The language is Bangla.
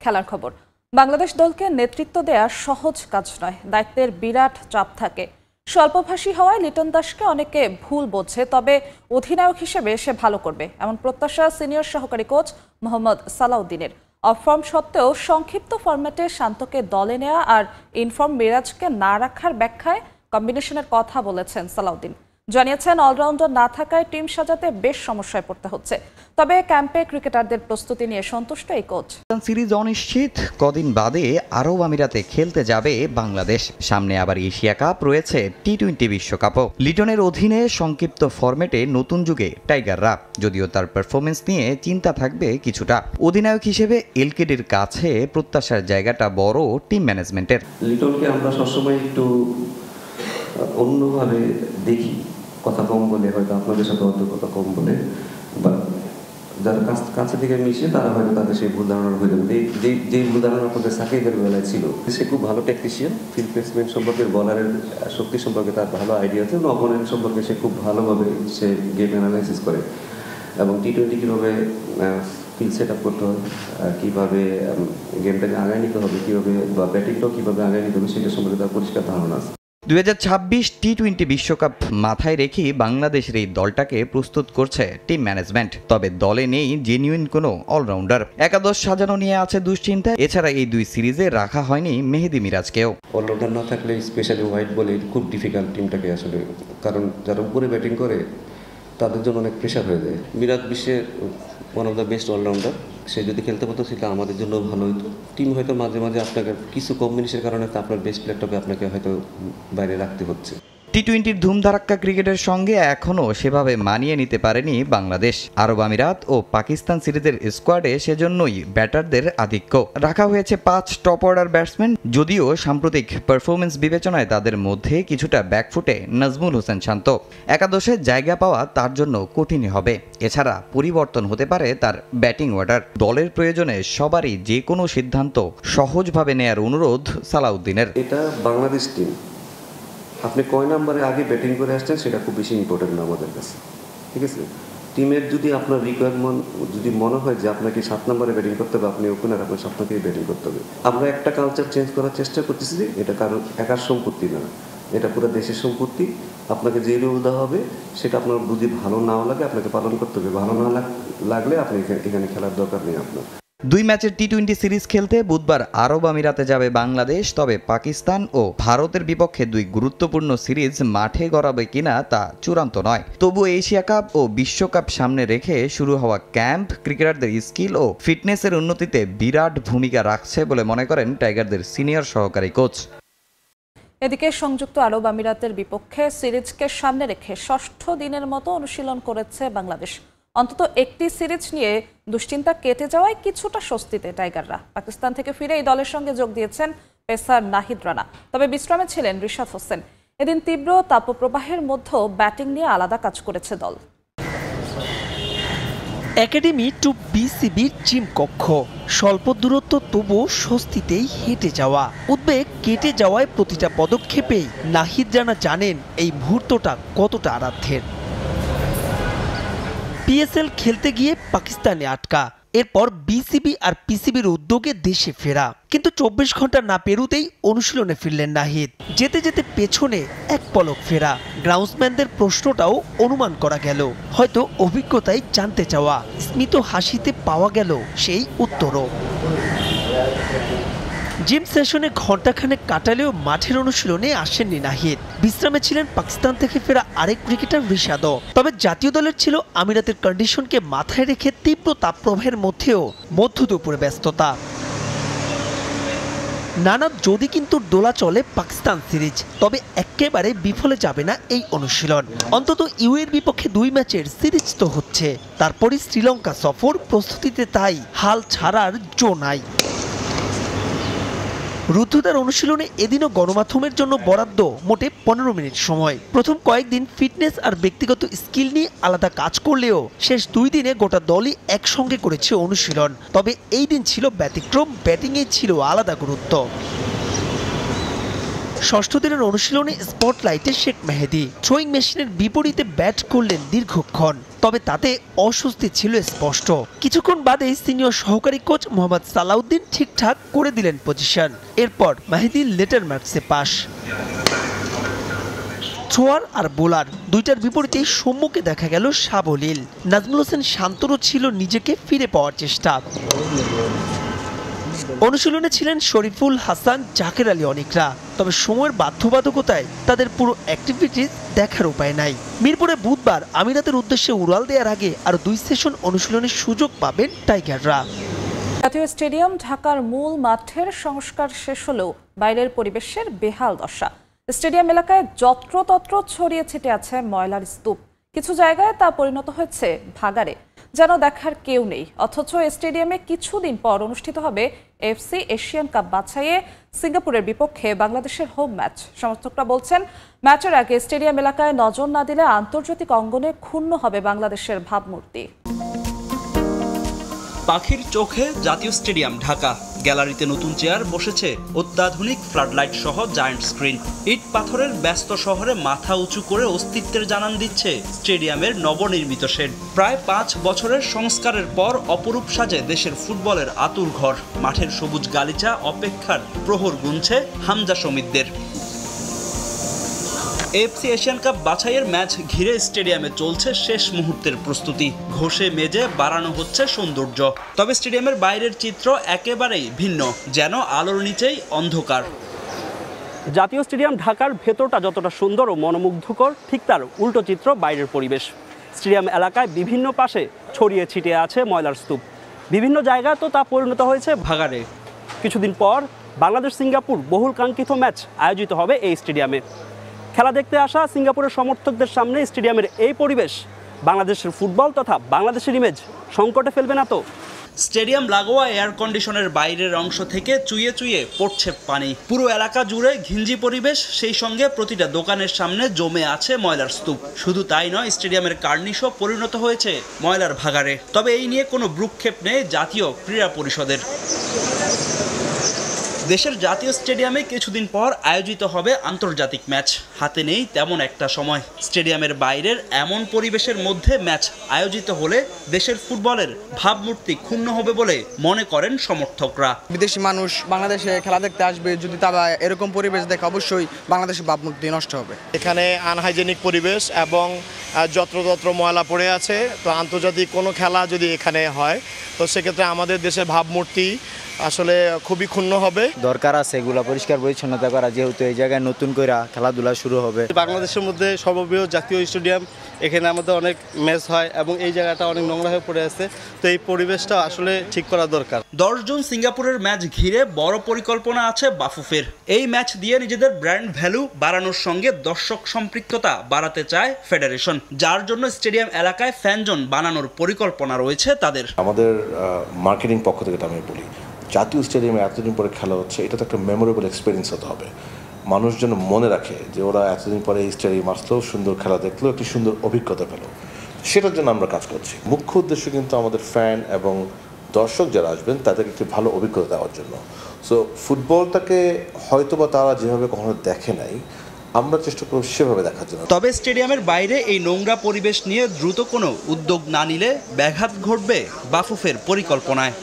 খেলার খবর। বাংলাদেশ দলকে নেতৃত্ব দেয়া সহজ কাজ নয়, দায়িত্বের বিরাট চাপ থাকে। স্বল্পভাষী হওয়ায় লিটন দাসকে অনেকে ভুল বোঝে, তবে অধিনায়ক হিসেবে সে ভালো করবে এমন প্রত্যাশা সিনিয়র সহকারী কোচ মোহাম্মদ সালাউদ্দিনের। অফ ফর্ম সত্ত্বেও সংক্ষিপ্ত ফরম্যাটে শান্তকে দলে নেওয়া আর ইনফর্ম মিরাজকে না রাখার ব্যাখ্যায় কম্বিনেশনের কথা বলেছেন সালাউদ্দিন। জানিয়েছেন অলরাউন্ডার না থাকায় টিম সাজাতে বেশ সমস্যায় পড়তে হচ্ছে, তবে ক্যাম্পে ক্রিকেটারদের প্রস্তুতি নিয়ে সন্তুষ্ট এই কোচ। সিরিজ অনিশ্চিত, কদিন বাদে আরব আমিরাতে খেলতে যাবে বাংলাদেশ। সামনে আবার এশিয়া কাপ রয়েছে, টি-20 বিশ্বকাপও। লিটনের অধীনে সংক্ষিপ্ত ফরম্যাটে নতুন যুগে টাইগাররা, যদিও তার পারফরমেন্স নিয়ে চিন্তা থাকবে কিছুটা। অধিনায়ক হিসেবে এলকেডির কাছে প্রত্যাশার জায়গাটা বড় টিম ম্যানেজমেন্টের। লিটনকে আমরা সবসময় একটু অন্যভাবে দেখি, কথা কম বলে, হয়তো আপনাদের সাথে অত কথা কম বলে, বা যারা কাছে থেকে মিশে তারা হয়তো তাদের সেই ভুল ধারণা হয়ে যাবে। যে ভুল ধারণা আপনাদের সাকিবের বেলায় ছিল। সে খুব ভালো টেকনিশিয়ান, ফিল্ড প্লেসমেন্ট সম্পর্কে, বলারের শক্তি সম্পর্কে তার ভালো আইডিয়া আছে, এবং অপোনেন্ট সম্পর্কে সে খুব ভালোভাবে সে গেম অ্যানালাইসিস করে, এবং টি-20 কীভাবে ফিল্ড সেট আপ করতে হবে, কীভাবে গেমটাকে আগায় নিতে হবে, কীভাবে বা ব্যাটিংটাও কীভাবে আগায় নিতে হবে, সেটা সম্পর্কে তার পরিষ্কার ধারণা আছে। 2026 টি-20 বিশ্বকাপ মাথায় রেখে বাংলাদেশের এই দলটাকে প্রস্তুত করছে টিম ম্যানেজমেন্ট। তবে দলে নেই জেনুইন কোনো অলরাউন্ডার। একাদশ সাজানো নিয়ে আছে দুশ্চিন্তা। এছাড়া এই দুই সিরিজে রাখা হয়নি মেহেদী মিরাজকেও। অলরাউন্ডার না থাকলে স্পেশালি হোয়াইট বলে খুব ডিফিকাল্ট টিমটাকে আসলে, কারণ যারা উপরে ব্যাটিং করে তাদের জন্য অনেক প্রেশার হয়ে যায়। মিরাজ বিশ্বের one of the best allrounder. সে যদি খেলতে পারতো সেটা আমাদের জন্য ভালো হতো। টিম হয়তো মাঝে মাঝে আপনাকে কিছু কম্বিনেশনের কারণে আপনার বেস্ট প্লেয়ারটাকে আপনাকে হয়তো বাইরে রাখতে হচ্ছে। টি-20 ধুমধারাক্কা ক্রিকেটের সঙ্গে এখনও সেভাবে মানিয়ে নিতে পারেনি বাংলাদেশ। আরব আমিরাত ও পাকিস্তান সিরিজের স্কোয়াডে সেজন্যই ব্যাটারদের আধিক্য রাখা হয়েছে 5 টপ অর্ডার ব্যাটসম্যান। যদিও সাম্প্রতিক পারফরমেন্স বিবেচনায় তাদের মধ্যে কিছুটা ব্যাকফুটে নাজমুল হোসেন শান্ত। একাদশে জায়গা পাওয়া তার জন্য কঠিন হবে। এছাড়া পরিবর্তন হতে পারে তার ব্যাটিং অর্ডার। দলের প্রয়োজনে সবারই যে কোনো সিদ্ধান্ত সহজভাবে নেয়ার অনুরোধ সালাউদ্দিনের। এটা বাংলাদেশ টিম, আপনি কয় নাম্বারে আগে ব্যাটিং করে আসছেন সেটা খুব বেশি ইম্পর্টেন্ট না আমাদের কাছে, ঠিক আছে? টিমের যদি আপনার রিকোয়ারমেন্ট যদি মনে হয় যে আপনাকে 7 নম্বরে ব্যাটিং করতে হবে, আপনি ওপেনার, আপনার 7 নম্বরেই ব্যাটিং করতে হবে। আমরা একটা কালচার চেঞ্জ করার চেষ্টা করতেছি যে এটা কারোর একার সম্পত্তি না, এটা পুরো দেশের সম্পত্তি। আপনাকে যে রুল দেওয়া হবে সেটা আপনার যদি ভালো নাও লাগে আপনাকে পালন করতে হবে, ভালো না লাগলে আপনি এখানে খেলার দরকার নেই আপনার। 2 ম্যাচের টি-20 সিরিজ খেলতে বুধবার আরব আমিরাতে যাবে বাংলাদেশ। তবে পাকিস্তান ও ভারতের বিপক্ষে 2 গুরুত্বপূর্ণ সিরিজ মাঠে গড়াবে কিনা তা চূড়ান্ত নয়। তবু এশিয়া কাপ ও বিশ্বকাপ সামনে রেখে শুরু হওয়া ক্যাম্প ক্রিকেটারদের স্কিল ও ফিটনেসের উন্নতিতে বিরাট ভূমিকা রাখছে বলে মনে করেন টাইগারদের সিনিয়র সহকারী কোচ। এদিকে সংযুক্ত আরব আমিরাতের বিপক্ষে সিরিজকে সামনে রেখে 6ষ্ঠ দিনের মতো অনুশীলন করেছে বাংলাদেশ। অন্তত একটি সিরিজ নিয়ে দুশ্চিন্তা কেটে যাওয়ায় কিছুটা স্বস্তিতে টাইগাররা। পাকিস্তান থেকে ফিরে এই দলের সঙ্গে যোগ দিয়েছেন পেসার নাহিদ রানা, তবে বিশ্রামে ছিলেন রিশাদ হোসেন। এদিন তীব্র তাপপ্রবাহের মধ্যেও ব্যাটিং নিয়ে আলাদা কাজ করেছে দল। একাডেমি টু বিসিবির জিম কক্ষ, স্বল্প দূরত্ব তবু স্বস্তিতেই হেঁটে যাওয়া। উদ্বেগ কেটে যাওয়ায় প্রতিটা পদক্ষেপেই নাহিদ রানা জানেন এই মুহূর্তটা কতটা আরাধ্যের। পিএসএল খেলতে গিয়ে পাকিস্তানে আটকা, এরপর বিসিবি আর পিসিবির উদ্যোগে দেশে ফেরা, কিন্তু 24 ঘন্টা না পেরুতেই অনুশীলনে ফিরলেন নাহিদ। যেতে যেতে পেছনে এক পলক ফেরা। গ্রাউন্ডসম্যানদের প্রশ্নটাও অনুমান করা গেল, হয়তো অভিজ্ঞতাই জানতে চাওয়া। স্মিত হাসিতে পাওয়া গেল সেই উত্তরও। জিম সেশনে ঘণ্টাখানেক কাটালেও মাঠের অনুশীলনে আসেননি নাহিদ। বিশ্রামে ছিলেন পাকিস্তান থেকে ফেরা আরেক ক্রিকেটার রিশাদও। তবে জাতীয় দলের ছিল আমিরাতের কন্ডিশনকে মাথায় রেখে তীব্র তাপপ্রবাহের মধ্যেও মধ্যদুপুরে ব্যস্ততা। নানা যদি কিন্তু দোলা চলে পাকিস্তান সিরিজ, তবে একেবারে বিফলে যাবে না এই অনুশীলন। অন্তত ইউএর বিপক্ষে 2 ম্যাচের সিরিজ তো হচ্ছে, তারপরই শ্রীলঙ্কা সফর, প্রস্তুতিতে তাই হাল ছাড়ার জো নাই। রুদ্ধতার অনুশীলনে এদিনও গণমাধ্যমের জন্য বরাদ্দ মোটে 15 মিনিট সময়। প্রথম কয়েকদিন ফিটনেস আর ব্যক্তিগত স্কিল নিয়ে আলাদা কাজ করলেও শেষ 2 দিনে গোটা দলই একসঙ্গে করেছে অনুশীলন। তবে এই দিন ছিল ব্যতিক্রম, ব্যাটিংয়ে ছিল আলাদা গুরুত্ব। ষষ্ঠ দিনের অনুশীলনে স্পটলাইটে শেখ মেহেদী থ্রোয়িং মেশিনের বিপরীতে ব্যাট করলেন দীর্ঘক্ষণ, তবে তাতে অস্বস্তি ছিল স্পষ্ট। কিছুক্ষণ বাদেই সিনিয়র সহকারী কোচ মোহাম্মদ সালাউদ্দিন ঠিকঠাক করে দিলেন পজিশন। এরপর মেহেদী লেটার মার্কসে পাস। থ্রোয়ার আর বোলার দুইটার বিপরীতেই সম্মুখে দেখা গেল সাবলীল। নাজমুল হোসেন শান্তরও ছিল নিজেকে ফিরে পাওয়ার চেষ্টা। অনুশীলনে ছিলেন শরীফুল হাসান, জাকের আলী অনিকরা, তবে সময়ের বাধ্যবাধকতায় তাদের পুরো অ্যাক্টিভিটিস দেখার উপায় নাই। মিরপুরে বুধবার আমিরাতের উদ্দেশ্যে উড়াল দেওয়ার আগে আরও 2 সেশন অনুশীলনের সুযোগ পাবেন টাইগাররা। জাতীয় স্টেডিয়াম ঢাকার মূল মাঠের সংস্কার শেষ হলেও বাইরের পরিবেশের বেহাল দশা। স্টেডিয়াম এলাকায় যত্রতত্র ছড়িয়ে ছিটে আছে ময়লার স্তূপ। কিছু জায়গায় তা পরিণত হয়েছে ভাগাড়ে, যেন দেখার কেউ নেই। অথচ স্টেডিয়ামে কিছুদিন পর অনুষ্ঠিত হবে এফসি এশিয়ান কাপ বাছাইয়ে সিঙ্গাপুরের বিপক্ষে বাংলাদেশের হোম ম্যাচ। সমর্থকরা বলছেন, ম্যাচের আগে স্টেডিয়াম এলাকায় নজর না দিলে আন্তর্জাতিক অঙ্গনে ক্ষুণ্ণ হবে বাংলাদেশের ভাবমূর্তি। পাখির চোখে জাতীয় স্টেডিয়াম ঢাকা। গ্যালারিতে নতুন চেয়ার বসেছে, অত্যাধুনিক ফ্লাডলাইট সহ জায়ান্ট স্ক্রিন। ইট পাথরের ব্যস্ত শহরে মাথা উঁচু করে অস্তিত্বের জানান দিচ্ছে স্টেডিয়ামের নবনির্মিত শেড। প্রায় 5 বছরের সংস্কারের পর অপরূপ সাজে দেশের ফুটবলের আতুর ঘর। মাঠের সবুজ গালিচা অপেক্ষার প্রহর গুনছে হামজা সমিতদের। এফসি এশিয়ান কাপ বাছাইয়ের ম্যাচ ঘিরে স্টেডিয়ামে চলছে শেষ মুহূর্তের প্রস্তুতি। ঘষে মেজে বাড়ানো হচ্ছে সৌন্দর্য। তবে স্টেডিয়ামের বাইরের চিত্র একেবারেই ভিন্ন, যেন আলোর নিচেই অন্ধকার। জাতীয় স্টেডিয়াম ঢাকার ভেতরটা যতটা সুন্দর ও মনোমুগ্ধকর, ঠিক তার উল্টো চিত্র বাইরের পরিবেশ। স্টেডিয়াম এলাকায় বিভিন্ন পাশে ছড়িয়ে ছিটিয়ে আছে ময়লার স্তূপ। বিভিন্ন জায়গায় তো তা পরিণত হয়েছে ভাগাড়ে। কিছুদিন পর বাংলাদেশ সিঙ্গাপুর বহুল কাঙ্ক্ষিত ম্যাচ আয়োজিত হবে এই স্টেডিয়ামে। খেলা দেখতে আসা সিঙ্গাপুরের সমর্থকদের সামনে স্টেডিয়ামের এই পরিবেশ বাংলাদেশের ফুটবল তথা বাংলাদেশের ইমেজ সংকটে ফেলবে না তো? স্টেডিয়াম লাগোয়া এয়ার কন্ডিশনের বাইরের অংশ থেকে চুইয়ে চুইয়ে পড়ছে পানি। পুরো এলাকা জুড়ে ঘিঞ্জি পরিবেশ, সেই সঙ্গে প্রতিটা দোকানের সামনে জমে আছে ময়লার স্তূপ। শুধু তাই নয়, স্টেডিয়ামের কার্নিশও পরিণত হয়েছে ময়লার ভাগাড়ে। তবে এই নিয়ে কোনো ভ্রুক্ষেপ নেই জাতীয় ক্রীড়া পরিষদের। দেশের জাতীয় স্টেডিয়ামে কিছুদিন পর আয়োজিত হবে আন্তর্জাতিক ম্যাচ। হাতে নেই তেমন একটা সময়। স্টেডিয়ামের বাইরের এমন পরিবেশের মধ্যে ম্যাচ আয়োজিত হলে দেশের ফুটবলের ভাবমূর্তি ক্ষুণ্ণ হবে বলে মনে করেন সমর্থকরা। বিদেশি মানুষ বাংলাদেশে খেলা দেখতে আসবে, যদি তারা এরকম পরিবেশ দেখে অবশ্যই বাংলাদেশের ভাবমূর্তি নষ্ট হবে। এখানে আনহাইজেনিক পরিবেশ এবং যত্রতত্র ময়লা পড়ে আছে। তো আন্তর্জাতিক কোনো খেলা যদি এখানে হয়, তো সেক্ষেত্রে আমাদের দেশের ভাবমূর্তি আসলে খুবই ক্ষুণ্ণ হবে। দরকার আছে এগুলা পরিষ্কার পরিচ্ছন্নতা করা, যেহেতু এই জায়গায় নতুন করে খেলাধুলা শুরু হবে। বাংলাদেশের মধ্যে সর্ববৃহৎ জাতীয় স্টেডিয়াম, এখানে আমাদের অনেক ম্যাচ হয় এবং এই জায়গাটা অনেক নোংরা হয়ে পড়ে আছে। তো এই পরিবেশটা আসলে ঠিক করা দরকার। 10 জুন সিঙ্গাপুরের ম্যাচ ঘিরে বড় পরিকল্পনা আছে বাফুফের। এই ম্যাচ দিয়ে নিজেদের ব্র্যান্ড ভ্যালু বাড়ানোর সঙ্গে দর্শক সম্পৃক্ততা বাড়াতে চায় ফেডারেশন, যার জন্য স্টেডিয়াম এলাকায় ফ্যান জোন বানানোর পরিকল্পনা রয়েছে তাদের। আমাদের মার্কেটিং পক্ষ থেকে আমি বলি, জাতীয় স্টেডিয়ামে এতদিন পরে খেলা হচ্ছে, এটা তো একটা মেমোরেবল এক্সপিরিয়েন্স হতে হবে। মানুষ যেন মনে রাখে যে ওরা এতদিন পরে এই স্টেডিয়াম আসলো, সুন্দর খেলা দেখলো, একটি সুন্দর অভিজ্ঞতা পেল। সেটার জন্য আমরা কাজ করছি। মুখ্য উদ্দেশ্য কিন্তু আমাদের ফ্যান এবং দর্শক যারা আসবেন তাদেরকে একটি ভালো অভিজ্ঞতা দেওয়ার জন্য। সো ফুটবলটাকে হয়তোবা তারা যেভাবে কখনো দেখে নাই, আমরা চেষ্টা করব সেভাবে দেখার জন্য। তবে স্টেডিয়ামের বাইরে এই নোংরা পরিবেশ নিয়ে দ্রুত কোনো উদ্যোগ না নিলে ব্যাঘাত ঘটবে বাফুফের পরিকল্পনায়।